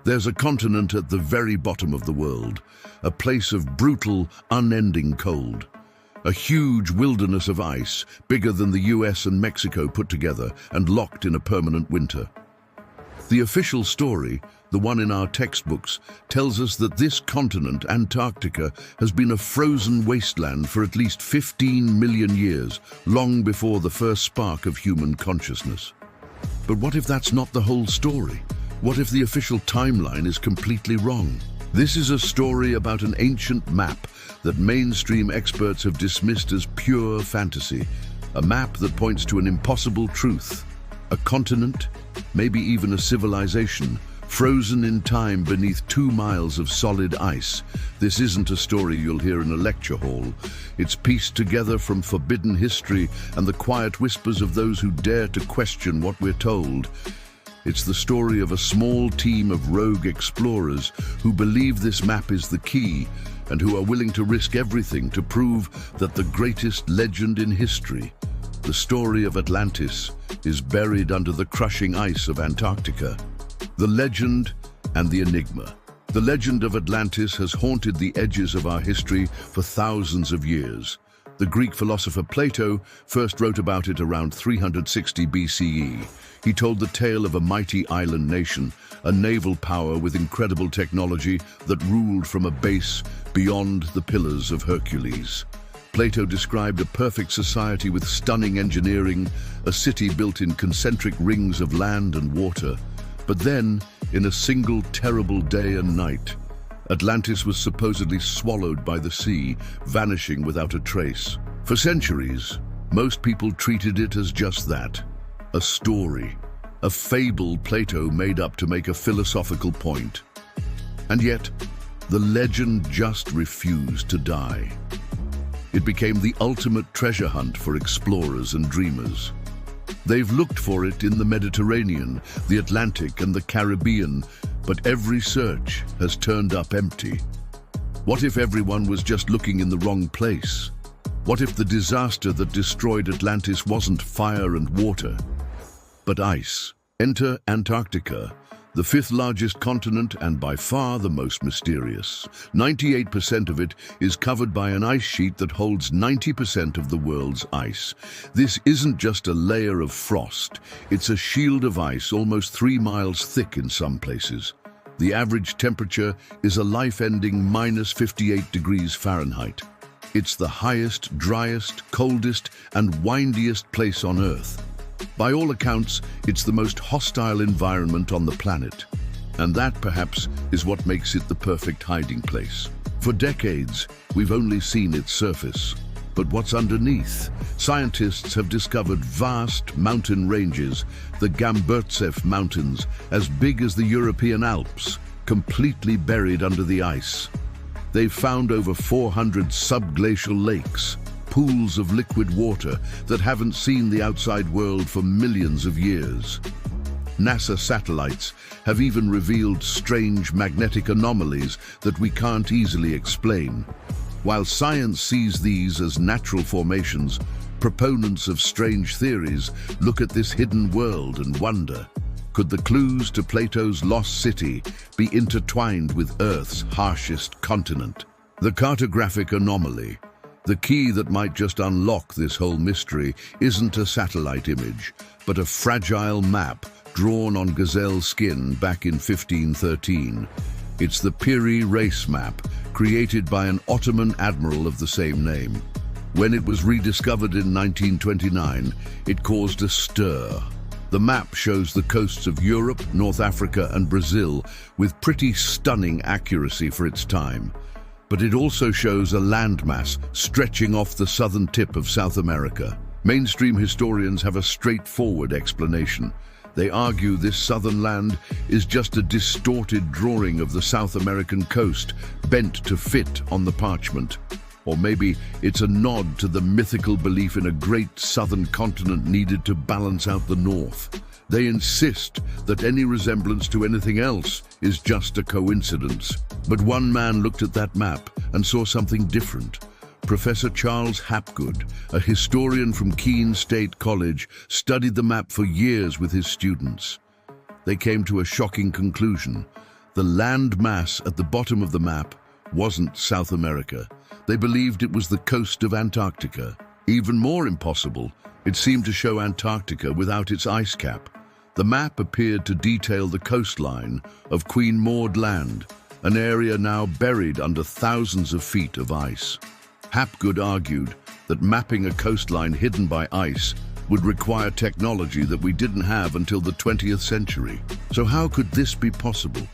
There's a continent at the very bottom of the world, a place of brutal, unending cold. A huge wilderness of ice, bigger than the US and Mexico put together and locked in a permanent winter. The official story, the one in our textbooks, tells us that this continent, Antarctica, has been a frozen wasteland for at least 15 million years, long before the first spark of human consciousness. But what if that's not the whole story? What if the official timeline is completely wrong? This is a story about an ancient map that mainstream experts have dismissed as pure fantasy, a map that points to an impossible truth. A continent, maybe even a civilization, frozen in time beneath 2 miles of solid ice. This isn't a story you'll hear in a lecture hall. It's pieced together from forbidden history and the quiet whispers of those who dare to question what we're told. It's the story of a small team of rogue explorers who believe this map is the key and who are willing to risk everything to prove that the greatest legend in history, the story of Atlantis, is buried under the crushing ice of Antarctica. The legend and the enigma. The legend of Atlantis has haunted the edges of our history for thousands of years. The Greek philosopher Plato first wrote about it around 360 BCE. He told the tale of a mighty island nation, a naval power with incredible technology that ruled from a base beyond the Pillars of Hercules. Plato described a perfect society with stunning engineering, a city built in concentric rings of land and water. But then, in a single terrible day and night, Atlantis was supposedly swallowed by the sea, vanishing without a trace. For centuries, most people treated it as just that, a story, a fable Plato made up to make a philosophical point. And yet, the legend just refused to die. It became the ultimate treasure hunt for explorers and dreamers. They've looked for it in the Mediterranean, the Atlantic, and the Caribbean, but every search has turned up empty. What if everyone was just looking in the wrong place? What if the disaster that destroyed Atlantis wasn't fire and water, but ice? Enter Antarctica, the 5th largest continent and by far the most mysterious. 98% of it is covered by an ice sheet that holds 90% of the world's ice. This isn't just a layer of frost, it's a shield of ice almost 3 miles thick in some places. The average temperature is a life-ending -58 degrees Fahrenheit. It's the highest, driest, coldest, and windiest place on Earth. By all accounts, it's the most hostile environment on the planet. And that, perhaps, is what makes it the perfect hiding place. For decades, we've only seen its surface. But what's underneath? Scientists have discovered vast mountain ranges, the Gamburtsev Mountains, as big as the European Alps, completely buried under the ice. They've found over 400 subglacial lakes, pools of liquid water that haven't seen the outside world for millions of years. NASA satellites have even revealed strange magnetic anomalies that we can't easily explain. While science sees these as natural formations, proponents of strange theories look at this hidden world and wonder, could the clues to Plato's lost city be intertwined with Earth's harshest continent? The cartographic anomaly. The key that might just unlock this whole mystery isn't a satellite image, but a fragile map drawn on gazelle skin back in 1513. It's the Piri race map, created by an Ottoman admiral of the same name. When it was rediscovered in 1929, it caused a stir. The map shows the coasts of Europe, North Africa, and Brazil with pretty stunning accuracy for its time. But it also shows a landmass stretching off the southern tip of South America. Mainstream historians have a straightforward explanation. They argue this southern land is just a distorted drawing of the South American coast, bent to fit on the parchment. Or maybe it's a nod to the mythical belief in a great southern continent needed to balance out the north. They insist that any resemblance to anything else is just a coincidence. But one man looked at that map and saw something different. Professor Charles Hapgood, a historian from Keene State College, studied the map for years with his students. They came to a shocking conclusion. The land mass at the bottom of the map wasn't South America. They believed it was the coast of Antarctica. Even more impossible, it seemed to show Antarctica without its ice cap. The map appeared to detail the coastline of Queen Maud Land, an area now buried under thousands of feet of ice. Hapgood argued that mapping a coastline hidden by ice would require technology that we didn't have until the 20th century. So how could this be possible?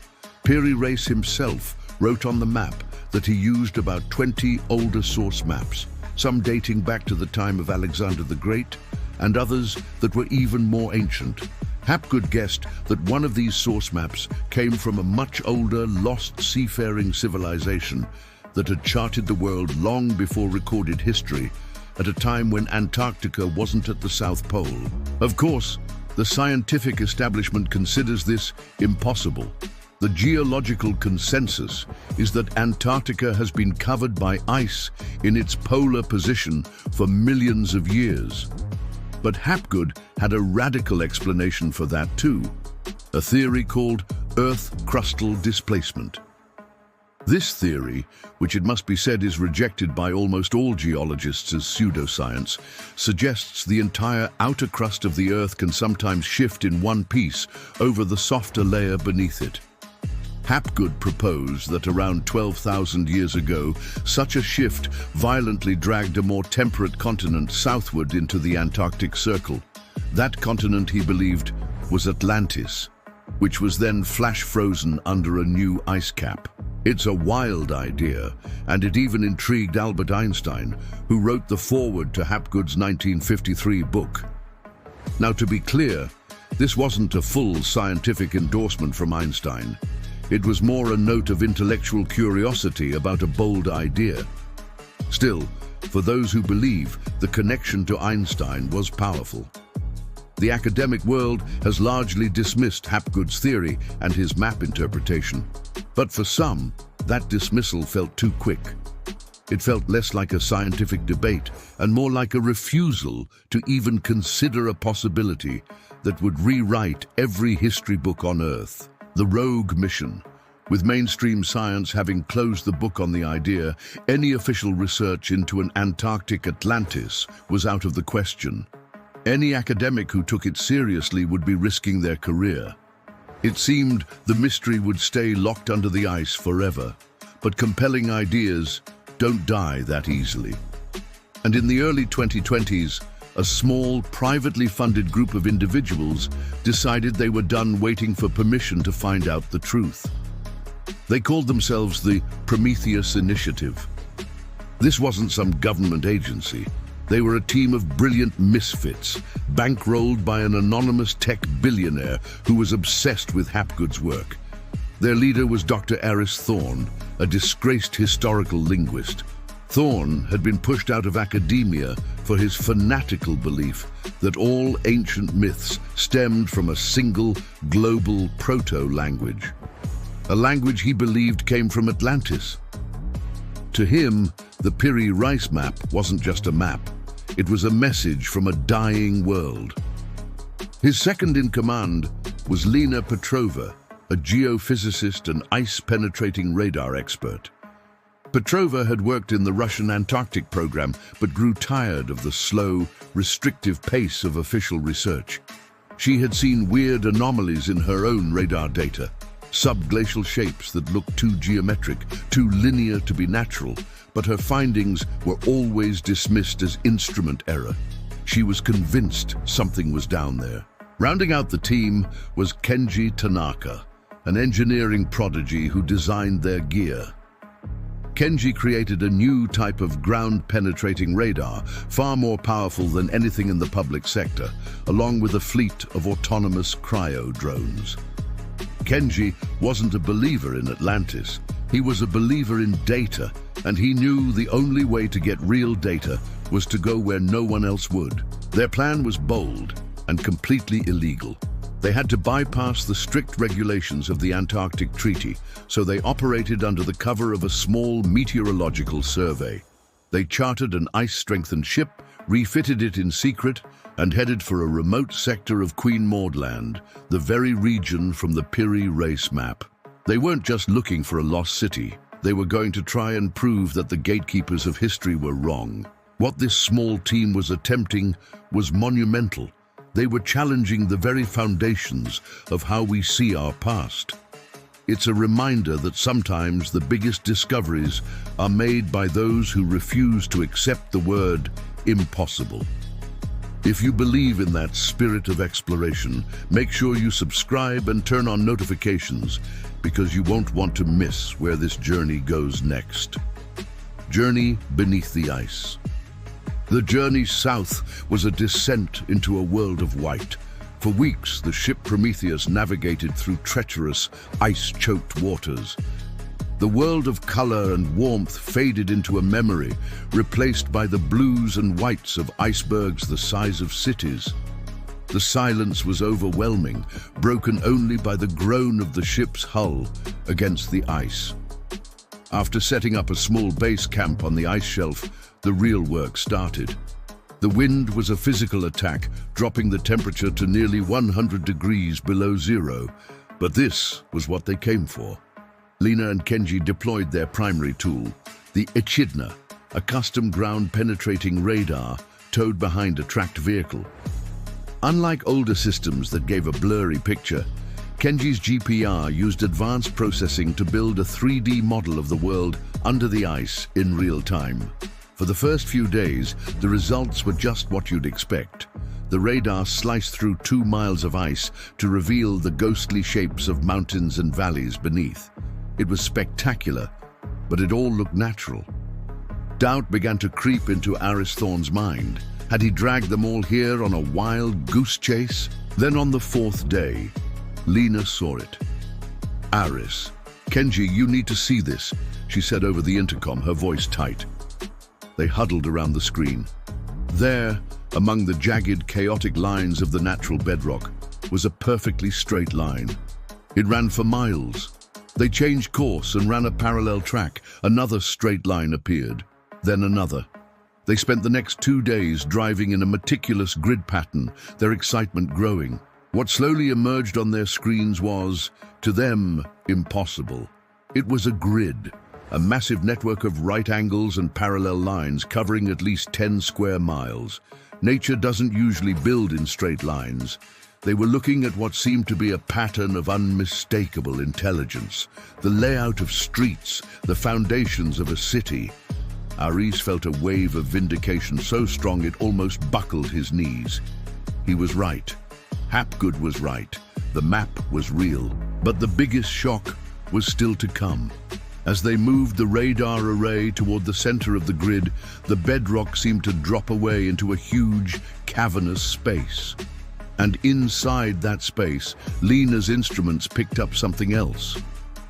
Piri Reis himself wrote on the map that he used about 20 older source maps, some dating back to the time of Alexander the Great, and others that were even more ancient. Hapgood guessed that one of these source maps came from a much older, lost seafaring civilization that had charted the world long before recorded history, at a time when Antarctica wasn't at the South Pole. Of course, the scientific establishment considers this impossible. The geological consensus is that Antarctica has been covered by ice in its polar position for millions of years. But Hapgood had a radical explanation for that too, a theory called Earth crustal displacement. This theory, which it must be said is rejected by almost all geologists as pseudoscience, suggests the entire outer crust of the Earth can sometimes shift in one piece over the softer layer beneath it. Hapgood proposed that around 12,000 years ago, such a shift violently dragged a more temperate continent southward into the Antarctic Circle. That continent, he believed, was Atlantis, which was then flash-frozen under a new ice cap. It's a wild idea, and it even intrigued Albert Einstein, who wrote the foreword to Hapgood's 1953 book. Now, to be clear, this wasn't a full scientific endorsement from Einstein. It was more a note of intellectual curiosity about a bold idea. Still, for those who believe, the connection to Einstein was powerful. The academic world has largely dismissed Hapgood's theory and his map interpretation. But for some, that dismissal felt too quick. It felt less like a scientific debate and more like a refusal to even consider a possibility that would rewrite every history book on Earth. The rogue mission. With mainstream science having closed the book on the idea, any official research into an Antarctic Atlantis was out of the question. Any academic who took it seriously would be risking their career. It seemed the mystery would stay locked under the ice forever, but compelling ideas don't die that easily. And in the early 2020s, a small, privately funded group of individuals decided they were done waiting for permission to find out the truth. They called themselves the Prometheus Initiative. This wasn't some government agency. They were a team of brilliant misfits, bankrolled by an anonymous tech billionaire who was obsessed with Hapgood's work. Their leader was Dr. Aris Thorne, a disgraced historical linguist. Thorne had been pushed out of academia for his fanatical belief that all ancient myths stemmed from a single global proto-language, a language he believed came from Atlantis. To him, the Piri Reis map wasn't just a map. It was a message from a dying world. His second-in-command was Lena Petrova, a geophysicist and ice-penetrating radar expert. Petrova had worked in the Russian Antarctic program, but grew tired of the slow, restrictive pace of official research. She had seen weird anomalies in her own radar data, subglacial shapes that looked too geometric, too linear to be natural, but her findings were always dismissed as instrument error. She was convinced something was down there. Rounding out the team was Kenji Tanaka, an engineering prodigy who designed their gear. Kenji created a new type of ground-penetrating radar, far more powerful than anything in the public sector, along with a fleet of autonomous cryo drones. Kenji wasn't a believer in Atlantis. He was a believer in data, and he knew the only way to get real data was to go where no one else would. Their plan was bold and completely illegal. They had to bypass the strict regulations of the Antarctic Treaty, so they operated under the cover of a small meteorological survey. They chartered an ice-strengthened ship, refitted it in secret, and headed for a remote sector of Queen Maud Land, the very region from the Piri Reis map. They weren't just looking for a lost city. They were going to try and prove that the gatekeepers of history were wrong. What this small team was attempting was monumental. They were challenging the very foundations of how we see our past. It's a reminder that sometimes the biggest discoveries are made by those who refuse to accept the word impossible. If you believe in that spirit of exploration, make sure you subscribe and turn on notifications, because you won't want to miss where this journey goes next. Journey beneath the ice. The journey south was a descent into a world of white. For weeks, the ship Prometheus navigated through treacherous, ice-choked waters. The world of color and warmth faded into a memory, replaced by the blues and whites of icebergs the size of cities. The silence was overwhelming, broken only by the groan of the ship's hull against the ice. After setting up a small base camp on the ice shelf, the real work started. The wind was a physical attack, dropping the temperature to nearly 100 degrees below zero. But this was what they came for. Lena and Kenji deployed their primary tool, the Echidna, a custom ground-penetrating radar towed behind a tracked vehicle. Unlike older systems that gave a blurry picture, Kenji's GPR used advanced processing to build a 3D model of the world under the ice in real time. For the first few days, the results were just what you'd expect. The radar sliced through 2 miles of ice to reveal the ghostly shapes of mountains and valleys beneath. It was spectacular, but it all looked natural. Doubt began to creep into Aris Thorne's mind. Had he dragged them all here on a wild goose chase? Then on the 4th day, Lena saw it. Aris, Kenji, you need to see this, she said over the intercom, her voice tight. They huddled around the screen. There, among the jagged, chaotic lines of the natural bedrock, was a perfectly straight line. It ran for miles. They changed course and ran a parallel track. Another straight line appeared, then another. They spent the next 2 days driving in a meticulous grid pattern, their excitement growing. What slowly emerged on their screens was, to them, impossible. It was a grid, a massive network of right angles and parallel lines covering at least 10 square miles. Nature doesn't usually build in straight lines. They were looking at what seemed to be a pattern of unmistakable intelligence, the layout of streets, the foundations of a city. Aris felt a wave of vindication so strong it almost buckled his knees. He was right. Hapgood was right. The map was real. But the biggest shock was still to come. As they moved the radar array toward the center of the grid, the bedrock seemed to drop away into a huge, cavernous space. And inside that space, Lena's instruments picked up something else.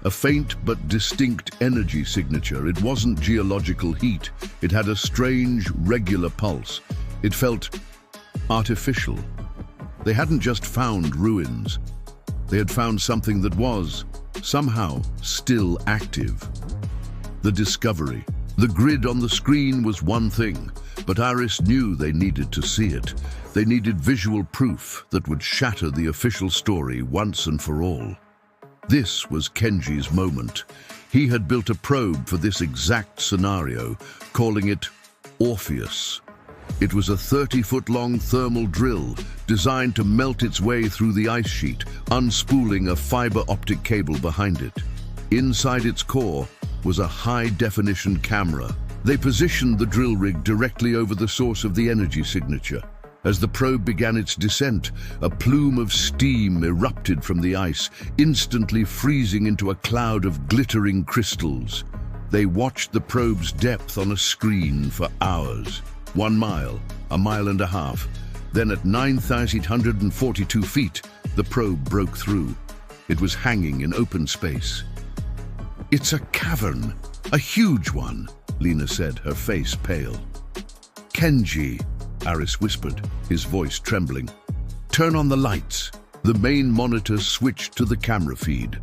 A faint but distinct energy signature. It wasn't geological heat. It had a strange, regular pulse. It felt artificial. They hadn't just found ruins. They had found something that was, somehow, still active. The discovery. The grid on the screen was one thing, but Aris knew they needed to see it. They needed visual proof that would shatter the official story once and for all. This was Kenji's moment. He had built a probe for this exact scenario, calling it Orpheus. It was a 30-foot-long thermal drill designed to melt its way through the ice sheet, unspooling a fiber optic cable behind it. Inside its core was a high-definition camera. They positioned the drill rig directly over the source of the energy signature. As the probe began its descent, a plume of steam erupted from the ice, instantly freezing into a cloud of glittering crystals. They watched the probe's depth on a screen for hours. 1 mile, a mile and a half. Then at 9,842 feet, the probe broke through. It was hanging in open space. "It's a cavern, a huge one," Lena said, her face pale. "Kenji," Aris whispered, his voice trembling. "Turn on the lights." The main monitor switched to the camera feed.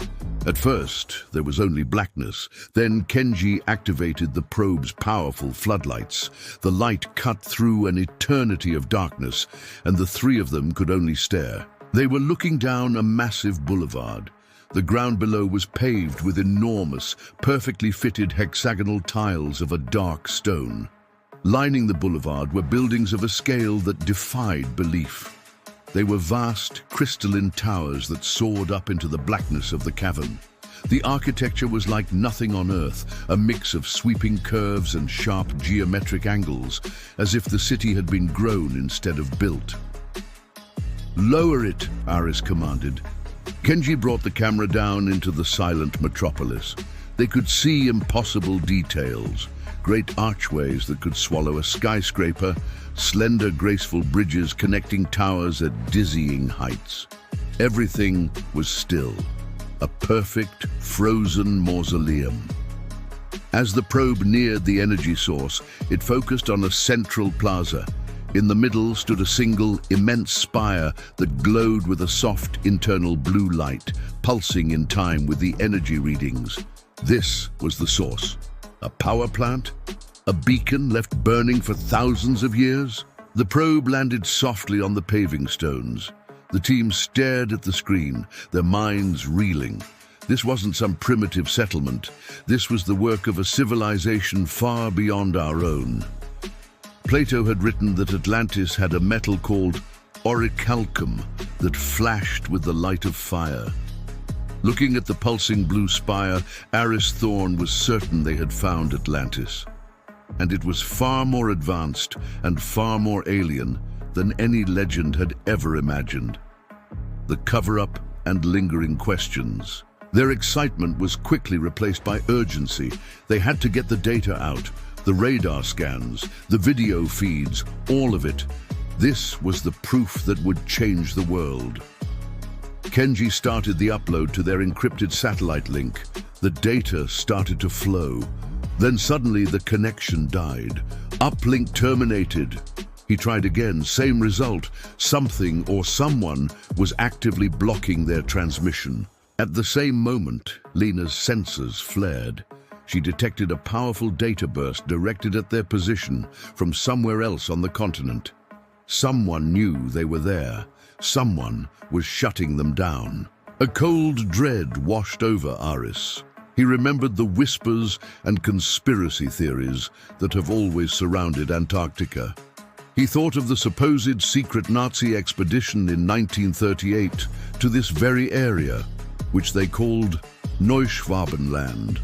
At first, there was only blackness. Then Kenji activated the probe's powerful floodlights. The light cut through an eternity of darkness, and the three of them could only stare. They were looking down a massive boulevard. The ground below was paved with enormous, perfectly fitted hexagonal tiles of a dark stone. Lining the boulevard were buildings of a scale that defied belief. They were vast, crystalline towers that soared up into the blackness of the cavern. The architecture was like nothing on Earth, a mix of sweeping curves and sharp geometric angles, as if the city had been grown instead of built. "Lower it," Aris commanded. Kenji brought the camera down into the silent metropolis. They could see impossible details. Great archways that could swallow a skyscraper, slender, graceful bridges connecting towers at dizzying heights. Everything was still. A perfect, frozen mausoleum. As the probe neared the energy source, it focused on a central plaza. In the middle stood a single, immense spire that glowed with a soft, internal blue light, pulsing in time with the energy readings. This was the source. A power plant? A beacon left burning for thousands of years? The probe landed softly on the paving stones. The team stared at the screen, their minds reeling. This wasn't some primitive settlement. This was the work of a civilization far beyond our own. Plato had written that Atlantis had a metal called orichalcum that flashed with the light of fire. Looking at the pulsing blue spire, Aris Thorne was certain they had found Atlantis. And it was far more advanced and far more alien than any legend had ever imagined. The cover-up and lingering questions. Their excitement was quickly replaced by urgency. They had to get the data out. The radar scans, the video feeds, all of it. This was the proof that would change the world. Kenji started the upload to their encrypted satellite link. The data started to flow. Then suddenly the connection died. Uplink terminated. He tried again, same result. Something or someone was actively blocking their transmission. At the same moment, Lena's sensors flared. She detected a powerful data burst directed at their position from somewhere else on the continent. Someone knew they were there. Someone was shutting them down. A cold dread washed over Aris. He remembered the whispers and conspiracy theories that have always surrounded Antarctica. He thought of the supposed secret Nazi expedition in 1938 to this very area, which they called Neuschwabenland.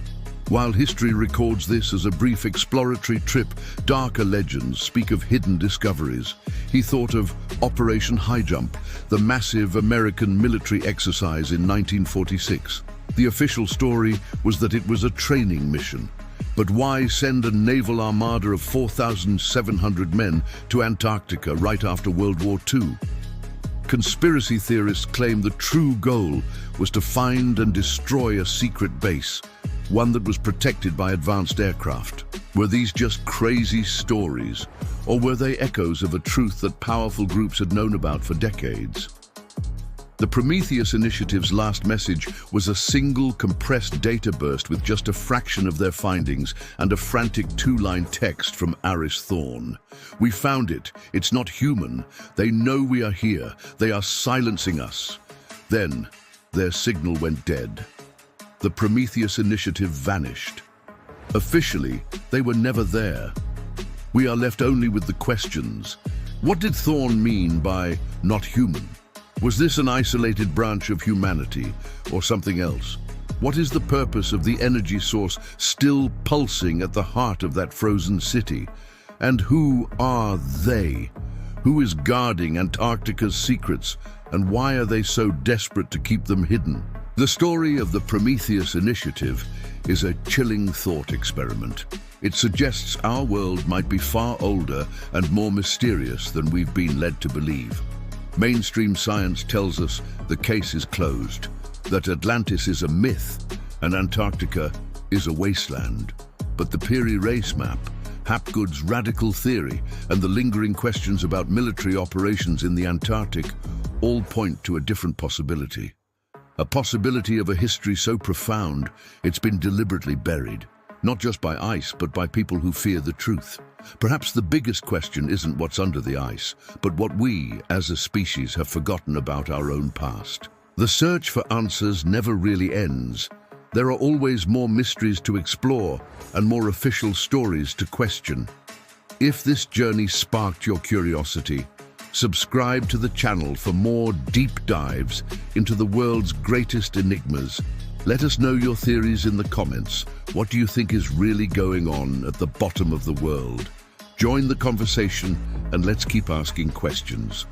While history records this as a brief exploratory trip, darker legends speak of hidden discoveries. He thought of Operation High Jump, the massive American military exercise in 1946. The official story was that it was a training mission. But why send a naval armada of 4,700 men to Antarctica right after World War II? Conspiracy theorists claim the true goal was to find and destroy a secret base, one that was protected by advanced aircraft. Were these just crazy stories, or were they echoes of a truth that powerful groups had known about for decades? The Prometheus Initiative's last message was a single compressed data burst with just a fraction of their findings and a frantic two-line text from Aris Thorne. "We found it. It's not human. They know we are here. They are silencing us." Then, their signal went dead. The Prometheus Initiative vanished. Officially, they were never there. We are left only with the questions. What did Thorne mean by not human? Was this an isolated branch of humanity or something else? What is the purpose of the energy source still pulsing at the heart of that frozen city? And who are they? Who is guarding Antarctica's secrets, and why are they so desperate to keep them hidden? The story of the Prometheus Initiative is a chilling thought experiment. It suggests our world might be far older and more mysterious than we've been led to believe. Mainstream science tells us the case is closed, that Atlantis is a myth and Antarctica is a wasteland. But the Piri race map, Hapgood's radical theory, and the lingering questions about military operations in the Antarctic all point to a different possibility. A possibility of a history so profound it's been deliberately buried, not just by ice, but by people who fear the truth. Perhaps the biggest question isn't what's under the ice, but what we, as a species, have forgotten about our own past. The search for answers never really ends. There are always more mysteries to explore and more official stories to question. If this journey sparked your curiosity, subscribe to the channel for more deep dives into the world's greatest enigmas. Let us know your theories in the comments. What do you think is really going on at the bottom of the world? Join the conversation and let's keep asking questions.